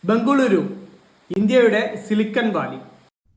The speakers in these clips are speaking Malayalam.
ബംഗളൂരു, ഇന്ത്യയുടെ സിലിക്കൺ വാലി.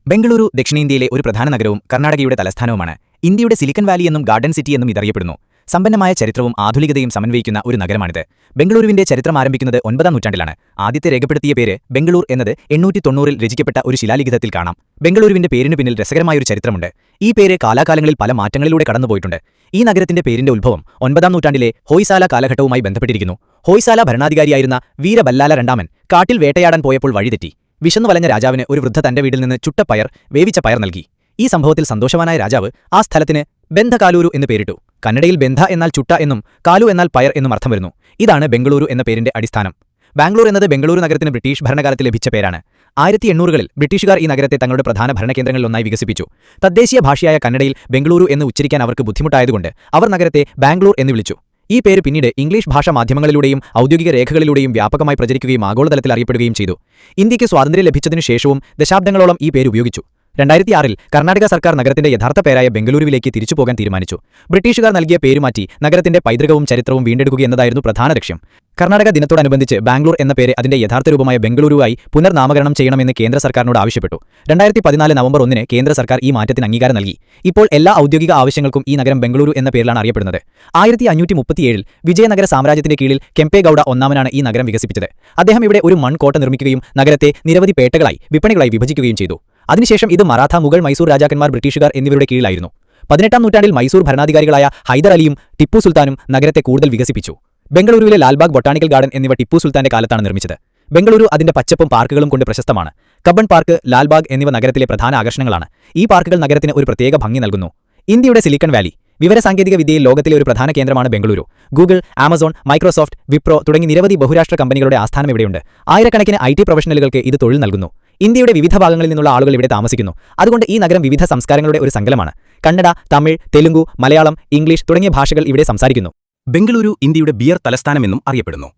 ബംഗളൂരു ദക്ഷിണേന്ത്യയിലെ ഒരു പ്രധാന നഗരവും കർണാടകയുടെ തലസ്ഥാനവുമാണ്. ഇന്ത്യയുടെ സിലിക്കൺ വാലി എന്നും ഗാർഡൻ സിറ്റി എന്നും ഇതറിയപ്പെടുന്നു. സമ്പന്നമായ ചരിത്രവും ആധുനികതയും സമന്വയിക്കുന്ന ഒരു നഗരമാണിത്. ബംഗളൂരുവിന്റെ ചരിത്രം ആരംഭിക്കുന്നത് 9-ാം നൂറ്റാണ്ടിലാണ്. ആദ്യത്തെ രേഖപ്പെടുത്തിയ പേര് ബംഗളൂർ എന്നത് 890-ൽ രചിക്കപ്പെട്ട ഒരു ശിലാലിഖിതത്തിൽ കാണാം. ബംഗളൂരുവിന്റെ പേരിനു പിന്നിൽ രസകരമായൊരു ചരിത്രമുണ്ട്. ഈ പേര് കാലാകാലങ്ങളിൽ പല മാറ്റങ്ങളിലൂടെ കടന്നുപോയിട്ടുണ്ട്. ഈ നഗരത്തിന്റെ പേരിന്റെ ഉത്ഭവം 9-ാം നൂറ്റാണ്ടിലെ ഹോയ്സാല കാലഘട്ടവുമായി ബന്ധപ്പെട്ടിരിക്കുന്നു. ഹോയ്സാല ഭരണാധികാരിയായിരുന്ന വീരബല്ലാല രണ്ടാമൻ കാട്ടിൽ വേട്ടയാടാൻ പോയപ്പോൾ വഴിതെറ്റി. വിശന്നു വലഞ്ഞ രാജാവിന് ഒരു വൃദ്ധ തന്റെ വീട്ടിൽ നിന്ന് ചുട്ട പയർ, വേവിച്ച പയർ നൽകി. ഈ സംഭവത്തിൽ സന്തോഷവാനായ രാജാവ് ആ സ്ഥലത്തിന് ബന്ധകാലൂരു എന്ന് പേരിട്ടു. കന്നഡയിൽ ബന്ധ എന്നാൽ ചുട്ട എന്നും കാലു എന്നാൽ പയർ എന്നും അർത്ഥം വരുന്നു. ഇതാണ് ബംഗളൂരു എന്ന പേരിന്റെ അടിസ്ഥാനം. ബാംഗ്ലൂർ എന്നത് ബംഗളൂരു നഗരത്തിന് ബ്രിട്ടീഷ് ഭരണകാലത്ത് ലഭിച്ച പേരാണ്. 1800കളിൽ ബ്രിട്ടീഷുകാർ ഈ നഗരത്തെ തങ്ങളുടെ പ്രധാന ഭരണകേന്ദ്രങ്ങളിലൊന്നായി വികസിപ്പിച്ചു. തദ്ദേശീയ ഭാഷയായ കന്നഡയിൽ ബംഗളൂരു എന്ന് ഉച്ചരിക്കാൻ അവർക്ക് ബുദ്ധിമുട്ടായതുകൊണ്ട് അവർ നഗരത്തെ ബാംഗ്ലൂർ എന്ന് വിളിച്ചു. ഈ പേര് പിന്നീട് ഇംഗ്ലീഷ് ഭാഷാ മാധ്യമങ്ങളിലൂടെയും ഔദ്യോഗിക രേഖകളിലൂടെയും വ്യാപകമായി പ്രചരിക്കുകയും ആഗോളതലത്തിൽ അറിയപ്പെടുകയും ചെയ്തു. ഇന്ത്യയ്ക്ക് സ്വാതന്ത്ര്യം ലഭിച്ചതിനു ശേഷവും ദശാബ്ദങ്ങളോളം ഈ പേര് ഉപയോഗിച്ചു. 2006-ൽ കർണാടക സർക്കാർ നഗരത്തിന്റെ യഥാർത്ഥ പേരായ ബംഗളൂരുവിലേക്ക് തിരിച്ചുപോകാൻ തീരുമാനിച്ചു. ബ്രിട്ടീഷുകാർ നൽകിയ പേരുമാറ്റി നഗരത്തിന്റെ പൈതൃകവും ചരിത്രവും വീണ്ടെടുക്കുക എന്നതായിരുന്നു പ്രധാന ലക്ഷ്യം. കർണാടക ദിനത്തോടനുബന്ധിച്ച് ബാംഗ്ലൂർ എന്ന പേര് അതിന്റെ യഥാർത്ഥ രൂപമായ ബംഗളൂരുവായി പുനർനാമകരണം ചെയ്യണമെന്ന് കേന്ദ്ര സർക്കാരിനോട് ആവശ്യപ്പെട്ടു. 2014 നവംബർ 1-ന് കേന്ദ്ര സർക്കാർ ഈ മാറ്റത്തിന് അംഗീകാരം നൽകി. ഇപ്പോൾ എല്ലാ ഔദ്യോഗിക ആവശ്യങ്ങൾക്കും ഈ നഗരം ബംഗളൂരു എന്ന പേരിലാണ് അറിയപ്പെടുന്നത്. 1537-ൽ വിജയനഗര സാമ്രാജ്യത്തിന്റെ കീഴിൽ കെംപേഗൌഡ ഒന്നാമനാണ് ഈ നഗരം വികസിപ്പിച്ചത്. അദ്ദേഹം ഇവിടെ ഒരു മൺകോട്ട നിർമ്മിക്കുകയും നഗരത്തെ നിരവധി പേട്ടകളായി വിപണികളായി വിഭജിക്കുകയും ചെയ്തു. അതിനുശേഷം ഇത് മറാഠ, മുഗൾ, മൈസൂർ രാജാക്കന്മാർ, ബ്രിട്ടീഷുകാർ എന്നിവരുടെ കീഴിലായിരുന്നു. 18-ാം നൂറ്റാണ്ടിൽ മൈസൂർ ഭരണാധികാരികളായ ഹൈദർ അലിയും ടിപ്പു സുൽത്താനും നഗരത്തെ കൂടുതൽ വികസിപ്പിച്ചു. ബംഗളൂരുവിലെ ലാൽബാഗ് ബൊട്ടാണിക്കൽ ഗാർഡൻ എന്നിവ ടിപ്പു സുൽത്താന്റെ കാലത്താണ് നിർമ്മിച്ചത്. ബംഗളൂരു അതിന്റെ പച്ചപ്പും പാർക്കുകളും കൊണ്ട് പ്രശസ്തമാണ്. കബ്ബൺ പാർക്ക്, ലാൽബാഗ് എന്നിവ നഗരത്തിലെ പ്രധാന ആകർഷണങ്ങളാണ്. ഈ പാർക്കുകൾ നഗരത്തിന് ഒരു പ്രത്യേക ഭംഗി നൽകുന്നു. ഇന്ത്യയുടെ സിലിക്കൺ വാലി. വിവരസാങ്കേതിക വിദ്യയിൽ ലോകത്തിലെ ഒരു പ്രധാന കേന്ദ്രമാണ് Bengaluru. Google, Amazon, Microsoft, Wipro തുടങ്ങി നിരവധി ബഹുരാഷ്ട്ര കമ്പനികളുടെ ആസ്ഥാനം ഇവിടെയുണ്ട്. ആയിരക്കണക്കിന് IT പ്രൊഫഷണലുകൾക്ക് ഇത് തൊഴിൽ നൽകുന്നു. ഇന്ത്യയുടെ വിവിധ ഭാഗങ്ങളിൽ നിന്നുള്ള ആളുകൾ ഇവിടെ താമസിക്കുന്നു. അതുകൊണ്ട് ഈ നഗരം വിവിധ സംസ്കാരങ്ങളുടെ ഒരു സങ്കലമാണ്. കന്നഡ, തമിഴ്, തെലുങ്കു, മലയാളം, ഇംഗ്ലീഷ് തുടങ്ങിയ ഭാഷകൾ ഇവിടെ സംസാരിക്കുന്നു. ബംഗളൂരു ഇന്ത്യയുടെ ബിയർ തലസ്ഥാനമെന്നും അറിയപ്പെടുന്നു.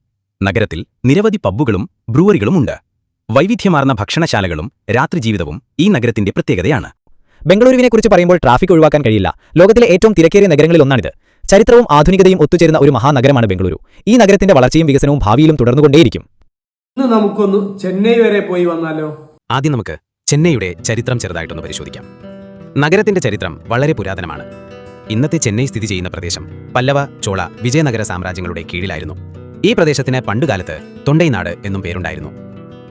നഗരത്തിൽ നിരവധി പബ്ബുകളും ബ്രൂവറികളും ഉണ്ട്. വൈവിധ്യമാർന്ന ഭക്ഷണശാലകളും രാത്രിജീവിതവും ഈ നഗരത്തിന്റെ പ്രത്യേകതയാണ്. ബംഗളൂരുവിനെക്കുറിച്ച് പറയുമ്പോൾ ട്രാഫിക് ഒഴിവാക്കാൻ കഴിയില്ല. ലോകത്തിലെ ഏറ്റവും തിരക്കേറിയ നഗരങ്ങളിൽ ഒന്നാണിത്. ചരിത്രവും ആധുനികതയും ഒത്തുചേരുന്ന ഒരു മഹാനഗരമാണ് ബംഗളൂരു. ഈ നഗരത്തിന്റെ വളർച്ചയും വികസനവും ഭാവിയിലും തുടർന്നുകൊണ്ടേയിരിക്കും. ഇന്ന് നമുക്കൊന്ന് ചെന്നൈ വരെ പോയി വന്നാലോ? ആദ്യം നമുക്ക് ചെന്നൈയുടെ ചരിത്രം ചെറുതായിട്ടൊന്ന് പരിശോധിക്കാം. നഗരത്തിന്റെ ചരിത്രം വളരെ പുരാതനമാണ്. ഇന്നത്തെ ചെന്നൈ സ്ഥിതി ചെയ്യുന്ന പ്രദേശം പല്ലവ, ചോള, വിജയനഗര സാമ്രാജ്യങ്ങളുടെ കീഴിലായിരുന്നു. ഈ പ്രദേശത്തിന് പണ്ടുകാലത്ത് തൊണ്ടൈനാട് എന്നും പേരുണ്ടായിരുന്നു.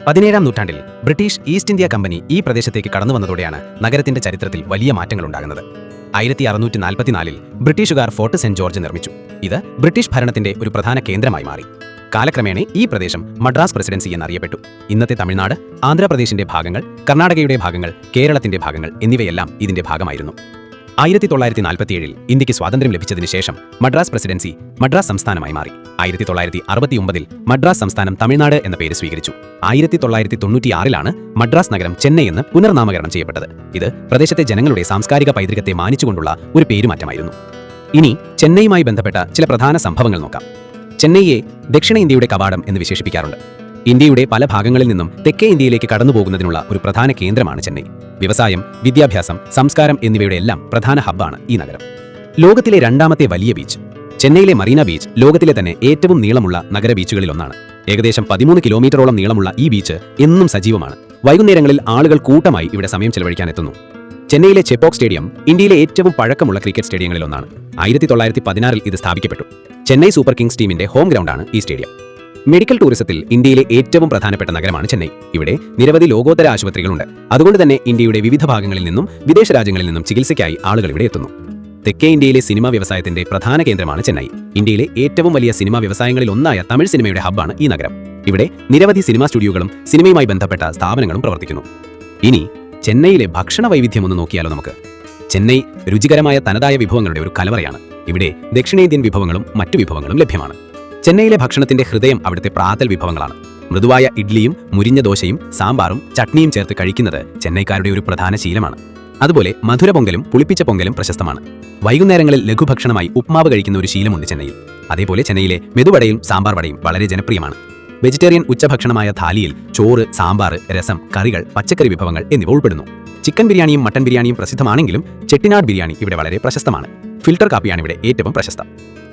17-ാം നൂറ്റാണ്ടിൽ ബ്രിട്ടീഷ് ഈസ്റ്റ് ഇന്ത്യ കമ്പനി ഈ പ്രദേശത്തേക്ക് കടന്നുവന്നതോടെയാണ് നഗരത്തിന്റെ ചരിത്രത്തിൽ വലിയ മാറ്റങ്ങളുണ്ടാകുന്നത്. 1644-ൽ ബ്രിട്ടീഷുകാർ ഫോർട്ട് സെന്റ് ജോർജ് നിർമ്മിച്ചു. ഇത് ബ്രിട്ടീഷ് ഭരണത്തിന്റെ ഒരു പ്രധാന കേന്ദ്രമായി മാറി. കാലക്രമേണ ഈ പ്രദേശം മദ്രാസ് പ്രസിഡൻസി എന്നറിയപ്പെട്ടു. ഇന്നത്തെ തമിഴ്നാട്, ആന്ധ്രാപ്രദേശിന്റെ ഭാഗങ്ങൾ, കർണാടകയുടെ ഭാഗങ്ങൾ, കേരളത്തിന്റെ ഭാഗങ്ങൾ എന്നിവയെല്ലാം ഇതിന്റെ ഭാഗമായിരുന്നു. 1947-ൽ ഇന്ത്യക്ക് സ്വാതന്ത്ര്യം ലഭിച്ചതിന് ശേഷം മദ്രാസ് പ്രസിഡൻസി മദ്രാസ് സംസ്ഥാനമായി മാറി. 1969-ൽ മദ്രാസ് സംസ്ഥാനം തമിഴ്നാട് എന്ന പേര് സ്വീകരിച്ചു. 1996-ലാണ് മദ്രാസ് നഗരം ചെന്നൈ എന്ന് പുനർനാമകരണം ചെയ്യപ്പെട്ടത്. ഇത് പ്രദേശത്തെ ജനങ്ങളുടെ സാംസ്കാരിക പൈതൃകത്തെ മാനിച്ചുകൊണ്ടുള്ള ഒരു പേരുമാറ്റമായിരുന്നു. ഇനി ചെന്നൈയുമായി ബന്ധപ്പെട്ട ചില പ്രധാന സംഭവങ്ങൾ നോക്കാം. ചെന്നൈയെ ദക്ഷിണ ഇന്ത്യയുടെ കവാടം എന്ന് വിശേഷിപ്പിക്കാറുണ്ട്. ഇന്ത്യയുടെ പല ഭാഗങ്ങളിൽ നിന്നും തെക്കേ ഇന്ത്യയിലേക്ക് കടന്നുപോകുന്നതിനുള്ള ഒരു പ്രധാന കേന്ദ്രമാണ് ചെന്നൈ. വ്യവസായം, വിദ്യാഭ്യാസം, സംസ്കാരം എന്നിവയുടെ എല്ലാം പ്രധാന ഹബ്ബാണ് ഈ നഗരം. ലോകത്തിലെ രണ്ടാമത്തെ വലിയ ബീച്ച് ചെന്നൈയിലെ മറീന ബീച്ച് ലോകത്തിലെ തന്നെ ഏറ്റവും നീളമുള്ള നഗര ബീച്ചുകളിലൊന്നാണ്. ഏകദേശം 13 കിലോമീറ്ററോളം നീളമുള്ള ഈ ബീച്ച് എന്നും സജീവമാണ്. വൈകുന്നേരങ്ങളിൽ ആളുകൾ കൂട്ടമായി ഇവിടെ സമയം ചെലവഴിക്കാൻ എത്തുന്നു. ചെന്നൈയിലെ ചെപ്പോക്ക് സ്റ്റേഡിയം ഇന്ത്യയിലെ ഏറ്റവും പഴക്കമുള്ള ക്രിക്കറ്റ് സ്റ്റേഡിയങ്ങളിലൊന്നാണ്. 1916-ൽ ഇത് സ്ഥാപിക്കപ്പെട്ടു. ചെന്നൈ സൂപ്പർ കിങ്സ് ടീമിന്റെ ഹോം ഗ്രൗണ്ടാണ് ഈ സ്റ്റേഡിയം. മെഡിക്കൽ ടൂറിസത്തിൽ ഇന്ത്യയിലെ ഏറ്റവും പ്രധാനപ്പെട്ട നഗരമാണ് ചെന്നൈ. ഇവിടെ നിരവധി ലോകോത്തര ആശുപത്രികളുണ്ട്. അതുകൊണ്ട് തന്നെ ഇന്ത്യയുടെ വിവിധ ഭാഗങ്ങളിൽ നിന്നും വിദേശ രാജ്യങ്ങളിൽ നിന്നും ചികിത്സയ്ക്കായി ആളുകൾ ഇവിടെ എത്തുന്നു. തെക്കേ ഇന്ത്യയിലെ സിനിമാ വ്യവസായത്തിന്റെ പ്രധാന കേന്ദ്രമാണ് ചെന്നൈ. ഇന്ത്യയിലെ ഏറ്റവും വലിയ സിനിമാ വ്യവസായങ്ങളിൽ ഒന്നായ തമിഴ് സിനിമയുടെ ഹബ്ബാണ് ഈ നഗരം. ഇവിടെ നിരവധി സിനിമാ സ്റ്റുഡിയോകളും സിനിമയുമായി ബന്ധപ്പെട്ട സ്ഥാപനങ്ങളും പ്രവർത്തിക്കുന്നു. ഇനി ചെന്നൈയിലെ ഭക്ഷണ വൈവിധ്യം ഒന്ന് നോക്കിയാലോ നമുക്ക്. ചെന്നൈ രുചികരമായ തനതായ വിഭവങ്ങളുടെ ഒരു കലവറയാണ്. ഇവിടെ ദക്ഷിണേന്ത്യൻ വിഭവങ്ങളും മറ്റു വിഭവങ്ങളും ലഭ്യമാണ്. ചെന്നൈയിലെ ഭക്ഷണത്തിന്റെ ഹൃദയം അവിടുത്തെ പ്രാതൽ വിഭവങ്ങളാണ്. മൃദുവായ ഇഡ്ലിയും മുരിഞ്ഞ ദോശയും സാമ്പാറും ചട്നിയും ചേർത്ത് കഴിക്കുന്നത് ചെന്നൈക്കാരുടെ ഒരു പ്രധാന ശീലമാണ്. അതുപോലെ മധുര പൊങ്കലും പുളിപ്പിച്ച പൊങ്കലും പ്രശസ്തമാണ്. വൈകുന്നേരങ്ങളിൽ ലഘുഭക്ഷണമായി ഉപ്മാവ് കഴിക്കുന്ന ഒരു ശീലമുണ്ട് ചെന്നൈയിൽ. അതേപോലെ ചെന്നൈയിലെ മെതുവടയും സാമ്പാർ വടയും വളരെ ജനപ്രിയമാണ്. വെജിറ്റേറിയൻ ഉച്ചഭക്ഷണമായ ഥാലിയിൽ ചോറ്, സാമ്പാർ, രസം, കറികൾ, പച്ചക്കറി വിഭവങ്ങൾ എന്നിവ ഉൾപ്പെടുന്നു. ചിക്കൻ ബിരിയാണിയും മട്ടൻ ബിരിയാണിയും പ്രസിദ്ധമാണെങ്കിലും ചെട്ടിനാട് ബിരിയാണി ഇവിടെ വളരെ പ്രശസ്തമാണ്. ഫിൽട്ടർ കാപ്പിയാണ് ഇവിടെ ഏറ്റവും പ്രശസ്തം.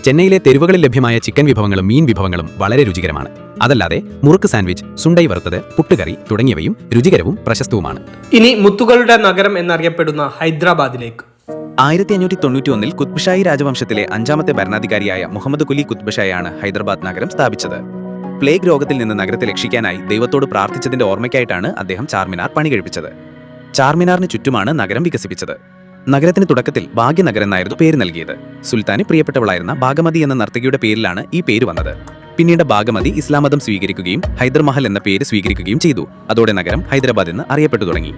ചെന്നൈയിലെ തെരുവുകളിൽ ലഭ്യമായ ചിക്കൻ വിഭവങ്ങളും മീൻ വിഭവങ്ങളും വളരെ രുചികരമാണ്. അതല്ലാതെ മുറുക്ക് സാൻഡ്വിച്ച്, സുണ്ടൈ വറുത്തത്, പുട്ടുകറി തുടങ്ങിയവയും രുചികരവും പ്രശസ്തവുമാണ്. ഇനി മുത്തുകളുടെ നഗരം എന്നറിയപ്പെടുന്ന ഹൈദരാബാദിലേക്ക്. 1591 കുത്ബ് ഷാഹി രാജവംശത്തിലെ 5ാമത്തെ ഭരണാധികാരിയായ മുഹമ്മദ് കുലി കുത്ബ് ഷായാണ് ഹൈദരാബാദ് നഗരം സ്ഥാപിച്ചത്. പ്ലേഗ് രോഗത്തിൽ നിന്ന് നഗരത്തെ രക്ഷിക്കാനായി ദൈവത്തോട് പ്രാർത്ഥിച്ചതിന്റെ ഓർമ്മയ്ക്കായിട്ടാണ് അദ്ദേഹം ചാർമിനാർ പണി കഴിപ്പിച്ചത്. ചാർമിനാറിന് ചുറ്റുമാണ് നഗരം വികസിപ്പിച്ചത്. നഗരത്തിന് തുടക്കത്തിൽ ഭാഗ്യനഗർ എന്നായിരുന്നു പേര് നൽകിയത്. സുൽത്താന് പ്രിയപ്പെട്ടവളായിരുന്ന ഭാഗമതി എന്ന നർത്തകിയുടെ പേരിലാണ് ഈ പേര് വന്നത്. പിന്നീട് ഭാഗമതി ഇസ്ലാം മതം സ്വീകരിക്കുകയും ഹൈദർ മഹൽ എന്ന പേര് സ്വീകരിക്കുകയും ചെയ്തു. അതോടെ നഗരം ഹൈദരാബാദ് എന്ന് അറിയപ്പെട്ടു തുടങ്ങി.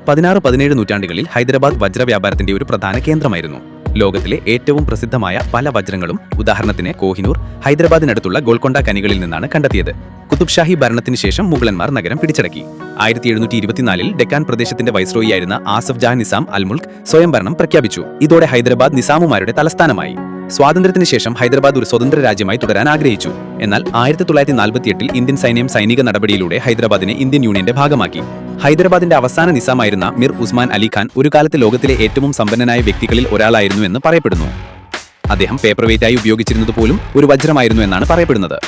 16-17 നൂറ്റാണ്ടുകളിൽ ഹൈദരാബാദ് വജ്രവ്യാപാരത്തിന്റെ ഒരു പ്രധാന കേന്ദ്രമായിരുന്നു. ലോകത്തിലെ ഏറ്റവും പ്രസിദ്ധമായ പല വജ്രങ്ങളും, ഉദാഹരണത്തിന് കോഹിനൂർ, ഹൈദരാബാദിനടുത്തുള്ള ഗോൽക്കൊണ്ട ഖനികളിൽ നിന്നാണ് കണ്ടെത്തിയത്. കുതുബ് ഷാഹി ഭരണത്തിന് ശേഷം മുഗളന്മാർ നഗരം പിടിച്ചടക്കി. 1724 ഡെക്കാൻ പ്രദേശത്തിന്റെ വൈസ്രോയിയായിരുന്ന ആസഫ് ജാഹ് നിസാം അൽ മുൽക്ക് സ്വയംഭരണം പ്രഖ്യാപിച്ചു. ഇതോടെ ഹൈദരാബാദ് നിസാമുമാരുടെ തലസ്ഥാനമായി. സ്വാതന്ത്ര്യത്തിന് ശേഷം ഹൈദരാബാദ് ഒരു സ്വതന്ത്ര രാജ്യമായി തുടരാൻ ആഗ്രഹിച്ചു. എന്നാൽ 1948 ഇന്ത്യൻ സൈന്യം സൈനിക നടപടിയിലൂടെ ഹൈദരാബാദിനെ ഇന്ത്യൻ യൂണിയന്റെ ഭാഗമാക്കി. ഹൈദരാബാദിന്റെ അവസാന നിസാമായിരുന്ന മിർ ഉസ്മാൻ അലി ഖാൻ ഒരു കാലത്ത് ലോകത്തിലെ ഏറ്റവും സമ്പന്നനായ വ്യക്തികളിൽ ഒരാളായിരുന്നു എന്ന് പറയപ്പെടുന്നു. അദ്ദേഹം പേപ്പർ വെയിറ്റായി ഉപയോഗിച്ചിരുന്നത് പോലും ഒരു വജ്രമായിരുന്നു എന്നാണ് പറയപ്പെടുന്നത്.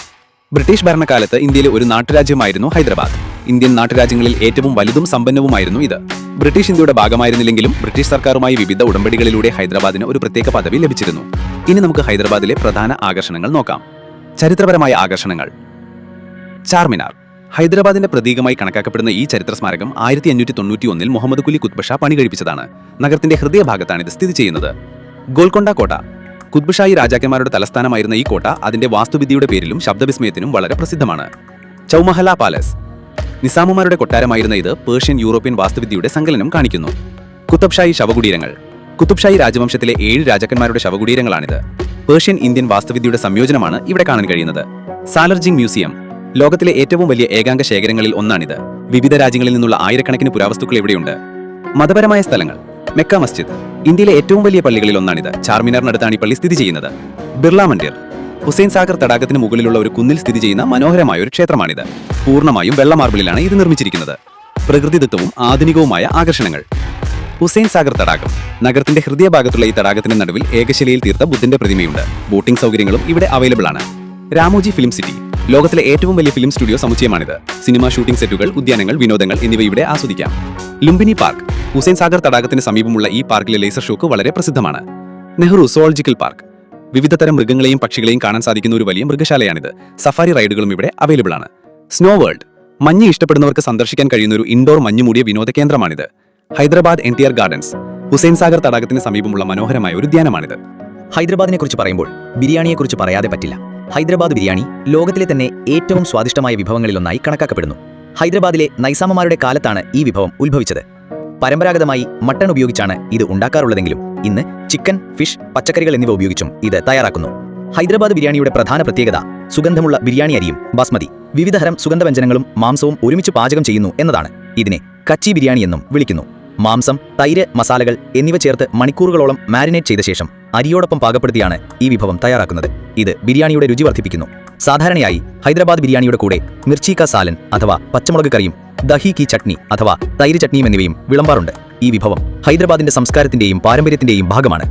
ബ്രിട്ടീഷ് ഭരണകാലത്ത് ഇന്ത്യയിലെ ഒരു നാട്ടുരാജ്യമായിരുന്നു ഹൈദരാബാദ്. ഇന്ത്യൻ നാട്ടുരാജ്യങ്ങളിൽ ഏറ്റവും വലുതും സമ്പന്നവുമായിരുന്നു ഇത്. ബ്രിട്ടീഷ് ഇന്ത്യയുടെ ഭാഗമായിരുന്നില്ലെങ്കിലും ബ്രിട്ടീഷ് സർക്കാരുമായി വിവിധ ഉടമ്പടികളിലൂടെ ഹൈദരാബാദിന് ഒരു പ്രത്യേക പദവി ലഭിച്ചിരുന്നു. ഇനി നമുക്ക് ഹൈദരാബാദിലെ പ്രധാന ആകർഷണങ്ങൾ നോക്കാം. ചരിത്രപരമായ ആകർഷണങ്ങൾ. ചാർമിനാർ. ഹൈദരാബാദിന്റെ പ്രതീകമായി കണക്കാക്കപ്പെടുന്ന ഈ ചരിത്ര സ്മാരകം 1591 മുഹമ്മദ് കുലി കുത്ബ് ഷാ പണി കഴിപ്പിച്ചതാണ്. നഗരത്തിന്റെ ഹൃദയഭാഗത്താണ് ഇത് സ്ഥിതി ചെയ്യുന്നത്. ഗോൽക്കൊണ്ട കോട്ട. കുത്ബ് ഷാഹി രാജാക്കന്മാരുടെ തലസ്ഥാനമായിരുന്ന ഈ കോട്ട അതിന്റെ വാസ്തുവിദ്യയുടെ പേരിലും ശബ്ദവിസ്മയത്തിനും വളരെ പ്രസിദ്ധമാണ്. ചൗമഹല പാലസ്. നിസാമുമാരുടെ കൊട്ടാരമായിരുന്ന ഇത് പേർഷ്യൻ യൂറോപ്യൻ വാസ്തുവിദ്യയുടെ സങ്കലനം കാണിക്കുന്നു. കുത്തബ് ഷാഹി ശവകുടീരങ്ങൾ. കുത്തുബ് ഷാഹി രാജവംശത്തിലെ 7 രാജാക്കന്മാരുടെ ശവകുടീരങ്ങളാണിത്. പേർഷ്യൻ ഇന്ത്യൻ വാസ്തുവിദ്യയുടെ സംയോജനമാണ് ഇവിടെ കാണാൻ കഴിയുന്നത്. സാലർജിംഗ് മ്യൂസിയം. ലോകത്തിലെ ഏറ്റവും വലിയ ഏകാംഗ ശേഖരങ്ങളിൽ ഒന്നാണിത്. വിവിധ രാജ്യങ്ങളിൽ നിന്നുള്ള ആയിരക്കണക്കിന് പുരാവസ്തുക്കൾ ഇവിടെയുണ്ട്. മതപരമായ സ്ഥലങ്ങൾ. മെക്ക മസ്ജിദ്. ഇന്ത്യയിലെ ഏറ്റവും വലിയ പള്ളികളിൽ ഒന്നാണിത്. ചാർമിനാറിനടുത്താണ് ഈ പള്ളി സ്ഥിതി ചെയ്യുന്നത്. ബിർള മന്ദിർ. ഹുസൈൻ സാഗർ തടാകത്തിന് മുകളിലുള്ള ഒരു കുന്നിൽ സ്ഥിതി ചെയ്യുന്ന മനോഹരമായ ഒരു ക്ഷേത്രമാണിത്. പൂർണ്ണമായും വെള്ള മാർബിളിലാണ് ഇത് നിർമ്മിച്ചിരിക്കുന്നത്. പ്രകൃതിദത്തവും ആധുനികവുമായ ആകർഷണങ്ങൾ. ഹുസൈൻ സാഗർ തടാകം. നഗരത്തിന്റെ ഹൃദയഭാഗത്തുള്ള ഈ തടാകത്തിന് നടുവിൽ ഏകശിലയിൽ തീർത്ത ബുദ്ധന്റെ പ്രതിമയുണ്ട്. ബോട്ടിംഗ് സൗകര്യങ്ങളും ഇവിടെ അവൈലബിൾ ആണ്. Ramoji film city. ലോകത്തിലെ ഏറ്റവും വലിയ ഫിലിം സ്റ്റുഡിയോ സമുച്ചയമാണിത്. സിനിമ ഷൂട്ടിംഗ് സെറ്റുകൾ, ഉദ്യാനങ്ങൾ, വിനോദങ്ങൾ എന്നിവ ഇവിടെ ആസ്വദിക്കാം. ലുംബിനി പാർക്ക്. ഹുസൈൻ സാഗർ തടാകത്തിന് സമീപമുള്ള ഈ പാർക്കിലെ ലേസർ ഷോക്ക് വളരെ പ്രസിദ്ധമാണ്. Nehru zoological park. വിവിധ തരം മൃഗങ്ങളെയും പക്ഷികളെയും കാണാൻ സാധിക്കുന്ന ഒരു വലിയ മൃഗശാലയാണിത്. സഫാരി റൈഡുകളും ഇവിടെ അവൈലബിൾ ആണ്. Snow world. മഞ്ഞ് ഇഷ്ടപ്പെടുന്നവർക്ക് സന്ദർശിക്കാൻ കഴിയുന്ന ഒരു ഇൻഡോർ മഞ്ഞുമൂടിയ വിനോദ കേന്ദ്രമാണിത്. ഹൈദരാബാദ് എൻടിആർ ഗാർഡൻസ്. ഹുസൈൻ സാഗർ തടാകത്തിന് സമീപമുള്ള മനോഹരമായ ഒരു ഉദ്യാനമാണിത്. ഹൈദരാബാദിനെ കുറിച്ച് പറയുമ്പോൾ ബിരിയാണിയെക്കുറിച്ച് പറയാതെ പറ്റില്ല. ഹൈദരാബാദ് ബിരിയാണി ലോകത്തിലെ തന്നെ ഏറ്റവും സ്വാദിഷ്ടമായ വിഭവങ്ങളിലൊന്നായി കണക്കാക്കപ്പെടുന്നു. ഹൈദരാബാദിലെ നൈസാമമാരുടെ കാലത്താണ് ഈ വിഭവം ഉത്ഭവിച്ചത്. പരമ്പരാഗതമായി മട്ടൺ ഉപയോഗിച്ചാണ് ഇത് ഉണ്ടാക്കാറുള്ളതെങ്കിലും ഇന്ന് ചിക്കൻ, ഫിഷ്, പച്ചക്കറികൾ എന്നിവ ഉപയോഗിച്ചും ഇത് തയ്യാറാക്കുന്നു. ഹൈദരാബാദ് ബിരിയാണിയുടെ പ്രധാന പ്രത്യേകത സുഗന്ധമുള്ള ബിരിയാണി അരിയും ബാസ്മതി വിവിധതരം സുഗന്ധവ്യഞ്ജനങ്ങളും മാംസവും ഒരുമിച്ച് പാചകം ചെയ്യുന്നു എന്നതാണ്. ഇതിനെ കച്ചി ബിരിയാണി എന്നും വിളിക്കുന്നു. മാംസം, തൈര്, മസാലകൾ എന്നിവ ചേർത്ത് മണിക്കൂറുകളോളം മാരിനേറ്റ് ചെയ്ത ശേഷം അരിയോടൊപ്പം പാകപ്പെടുത്തിയാണ് ഈ വിഭവം തയ്യാറാക്കുന്നത്. ഇത് ബിരിയാണിയുടെ രുചി വർദ്ധിപ്പിക്കുന്നു. സാധാരണയായി ഹൈദരാബാദ് ബിരിയാണിയുടെ കൂടെ മിർച്ചി കാ സാലൻ അഥവാ പച്ചമുളക് കറിയും ദഹി കി ചട്നി അഥവാ തൈര് ചട്നിയും എന്നിവയും വിളമ്പാറുണ്ട്. ഈ വിഭവം ഹൈദരാബാദിന്റെ സംസ്കാരത്തിന്റെയും പാരമ്പര്യത്തിന്റെയും ഭാഗമാണ്.